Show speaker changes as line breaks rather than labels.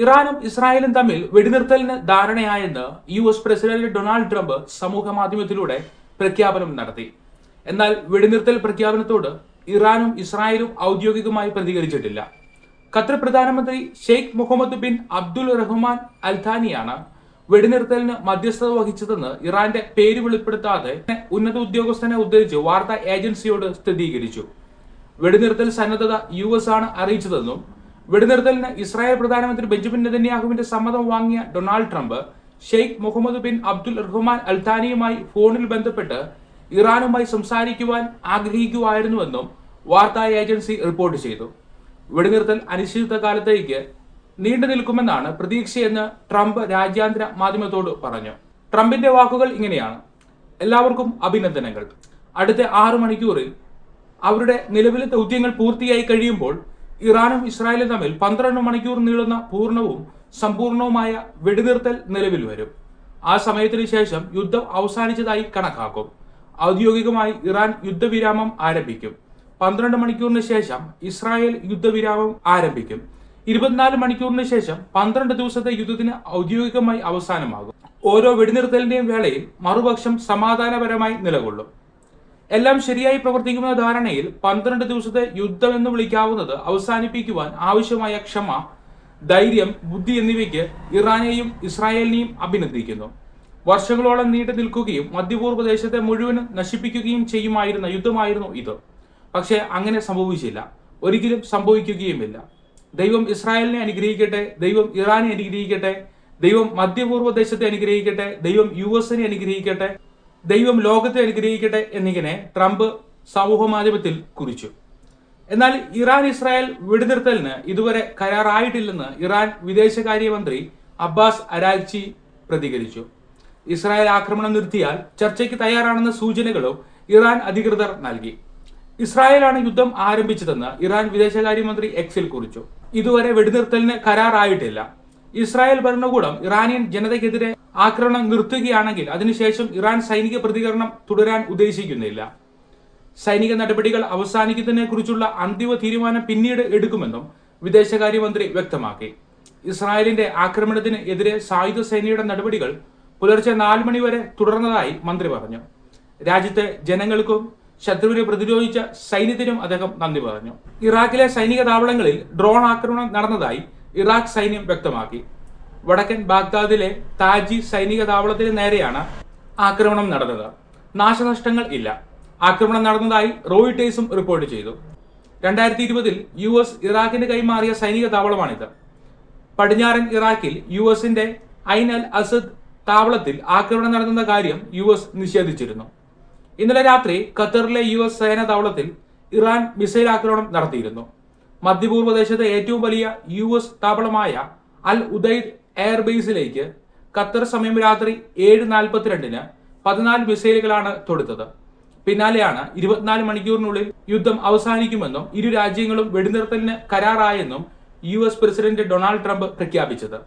ഇറാനും ഇസ്രായേലും തമ്മിൽ വെടിനിർത്തലിന് ധാരണയായെന്ന് US പ്രസിഡന്റ് ഡൊണാൾഡ് ട്രംപ് സമൂഹ മാധ്യമത്തിലൂടെ പ്രഖ്യാപനം നടത്തി. എന്നാൽ വെടിനിർത്തൽ പ്രഖ്യാപനത്തോട് ഇറാനും ഇസ്രായേലും ഔദ്യോഗികമായി പ്രതികരിച്ചിട്ടില്ല. ഖത്തർ പ്രധാനമന്ത്രി Sheikh Muhammad bin Abdul Rahman അൽ ഥാനിയാണ് വെടിനിർത്തലിന് മധ്യസ്ഥത വഹിച്ചതെന്ന് ഇറാന്റെ പേര് വെളിപ്പെടുത്താതെ ഉന്നത ഉദ്യോഗസ്ഥനെ ഉദ്ധരിച്ച് വാർത്താ ഏജൻസിയോട് സ്ഥിരീകരിച്ചു. വെടിനിർത്തൽ സന്നദ്ധത US ആണ് അറിയിച്ചതെന്നും വെടിനിർത്തലിന് ഇസ്രായേൽ പ്രധാനമന്ത്രി ബെഞ്ചമിൻ നെതന്യാഹുവിന്റെ സമ്മതം വാങ്ങിയ Donald Trump Sheikh Muhammad bin Abdul Rahman Al ഥാനിയുമായി ഫോണിൽ ബന്ധപ്പെട്ട് ഇറാനുമായി സംസാരിക്കുവാൻ ആഗ്രഹിക്കുമായിരുന്നുവെന്നും വാർത്താ ഏജൻസി റിപ്പോർട്ട് ചെയ്തു. വെടിനിർത്തൽ അനിശ്ചിതകാലത്തേക്ക് നീണ്ടു നിൽക്കുമെന്നാണ് പ്രതീക്ഷയെന്ന് ട്രംപ് രാജ്യാന്തര മാധ്യമത്തോട് പറഞ്ഞു. ട്രംപിന്റെ വാക്കുകൾ ഇങ്ങനെയാണ്: എല്ലാവർക്കും അഭിനന്ദനങ്ങൾ. അടുത്ത 6 മണിക്കൂറിൽ അവരുടെ നിലവിലെ ദൗത്യങ്ങൾ പൂർത്തിയായി കഴിയുമ്പോൾ ഇറാനും ഇസ്രായേലും തമ്മിൽ 12 മണിക്കൂർ നീളുന്ന പൂർണ്ണവും സമ്പൂർണവുമായ വെടിനിർത്തൽ നിലവിൽ വരും. ആ സമയത്തിന് ശേഷം യുദ്ധം അവസാനിച്ചതായി കണക്കാക്കും. ഔദ്യോഗികമായി ഇറാൻ യുദ്ധവിരാമം ആരംഭിക്കും. 12 മണിക്കൂറിന് ശേഷം ഇസ്രായേൽ യുദ്ധവിരാമം ആരംഭിക്കും. 24 മണിക്കൂറിന് ശേഷം 12 ദിവസത്തെ യുദ്ധത്തിന് ഔദ്യോഗികമായി അവസാനമാകും. ഓരോ വെടിനിർത്തലിന്റെയും വേളയിൽ മറുപക്ഷം സമാധാനപരമായി നിലകൊള്ളും. എല്ലാം ശരിയായി പ്രവർത്തിക്കുന്ന ധാരണയിൽ 12 ദിവസത്തെ യുദ്ധം എന്ന് വിളിക്കാവുന്നത് അവസാനിപ്പിക്കുവാൻ ആവശ്യമായ ക്ഷമ, ധൈര്യം, ബുദ്ധി എന്നിവയ്ക്ക് ഇറാനെയും ഇസ്രായേലിനെയും അഭിനന്ദിക്കുന്നു. വർഷങ്ങളോളം നീണ്ടു നിൽക്കുകയും മധ്യപൂർവ്വ ദേശത്തെ മുഴുവനും നശിപ്പിക്കുകയും ചെയ്യുമായിരുന്ന യുദ്ധമായിരുന്നു ഇത്. പക്ഷേ അങ്ങനെ സംഭവിച്ചില്ല, ഒരിക്കലും സംഭവിക്കുകയുമില്ല. ദൈവം ഇസ്രായേലിനെ അനുഗ്രഹിക്കട്ടെ, ദൈവം ഇറാനെ അനുഗ്രഹിക്കട്ടെ, ദൈവം മധ്യപൂർവ്വ ദേശത്തെ അനുഗ്രഹിക്കട്ടെ, ദൈവം US-നെ അനുഗ്രഹിക്കട്ടെ, ദൈവം ലോകത്തെ അനുഗ്രഹിക്കട്ടെ എന്നിങ്ങനെ ട്രംപ് സമൂഹ മാധ്യമത്തിൽ കുറിച്ചു. എന്നാൽ ഇറാൻ ഇസ്രായേൽ വെടിനിർത്തലിന് ഇതുവരെ കരാറായിട്ടില്ലെന്ന് ഇറാൻ വിദേശകാര്യമന്ത്രി അബ്ബാസ് അരാഗ്ചി പ്രതികരിച്ചു. ഇസ്രായേൽ ആക്രമണം നിർത്തിയാൽ ചർച്ചയ്ക്ക് തയ്യാറാണെന്ന സൂചനകളും ഇറാൻ അധികൃതർ നൽകി. ഇസ്രായേലാണ് യുദ്ധം ആരംഭിച്ചതെന്ന് ഇറാൻ വിദേശകാര്യമന്ത്രി എക്സിൽ കുറിച്ചു. ഇതുവരെ വെടിനിർത്തലിന് കരാറായിട്ടില്ല. ഇസ്രായേൽ ഭരണകൂടം ഇറാനിയൻ ജനതയ്ക്കെതിരെ ആക്രമണം നിർത്തുകയാണെങ്കിൽ അതിനുശേഷം ഇറാൻ സൈനിക പ്രതികരണം തുടരാൻ ഉദ്ദേശിക്കുന്നില്ല. സൈനിക നടപടികൾ അവസാനിക്കുന്നതിനെ കുറിച്ചുള്ള അന്തിമ തീരുമാനം പിന്നീട് എടുക്കുമെന്നും വിദേശകാര്യമന്ത്രി വ്യക്തമാക്കി. ഇസ്രായേലിന്റെ ആക്രമണത്തിന് എതിരെ സായുധ സേനയുടെ നടപടികൾ പുലർച്ചെ 4 മണി വരെ തുടർന്നതായി മന്ത്രി പറഞ്ഞു. രാജ്യത്തെ ജനങ്ങൾക്കും ശത്രുവിനെ പ്രതിരോധിച്ച സൈന്യത്തിനും അദ്ദേഹം നന്ദി പറഞ്ഞു. ഇറാഖിലെ സൈനിക താവളങ്ങളിൽ ഡ്രോൺ ആക്രമണം നടന്നതായി ഇറാഖ് സൈന്യം വ്യക്തമാക്കി. വടക്കൻ ബാഗ്ദാദിലെ താജി സൈനിക താവളത്തിന് നേരെയാണ് ആക്രമണം നടന്നത്. നാശനഷ്ടങ്ങൾ ഇല്ല. ആക്രമണം നടന്നതായി റോയിട്ടേഴ്സും റിപ്പോർട്ട് ചെയ്തു. 2020 US ഇറാഖിന് കൈമാറിയ സൈനിക താവളമാണിത്. പടിഞ്ഞാറൻ ഇറാഖിൽ US-ന്റെ ഐൻ അൽ അസദ് താവളത്തിൽ ആക്രമണം നടന്ന കാര്യം US നിഷേധിച്ചിരുന്നു. ഇന്നലെ രാത്രി ഖത്തറിലെ US സേനാ താവളത്തിൽ ഇറാൻ മിസൈൽ ആക്രമണം നടത്തിയിരുന്നു. മധ്യപൂർവ്വ ദേശത്തെ ഏറ്റവും വലിയ US താവളമായ അൽ ഉദൈദ് എയർബേസിലേക്ക് ഖത്തർ സമയം രാത്രി 7:42 14 മിസൈലുകളാണ് തൊടുത്തത്. പിന്നാലെയാണ് 24 മണിക്കൂറിനുള്ളിൽ യുദ്ധം അവസാനിക്കുമെന്നും ഇരു രാജ്യങ്ങളും വെടിനിർത്തലിന് കരാറായെന്നും US പ്രസിഡന്റ് ഡൊണാൾഡ് ട്രംപ് പ്രഖ്യാപിച്ചത്.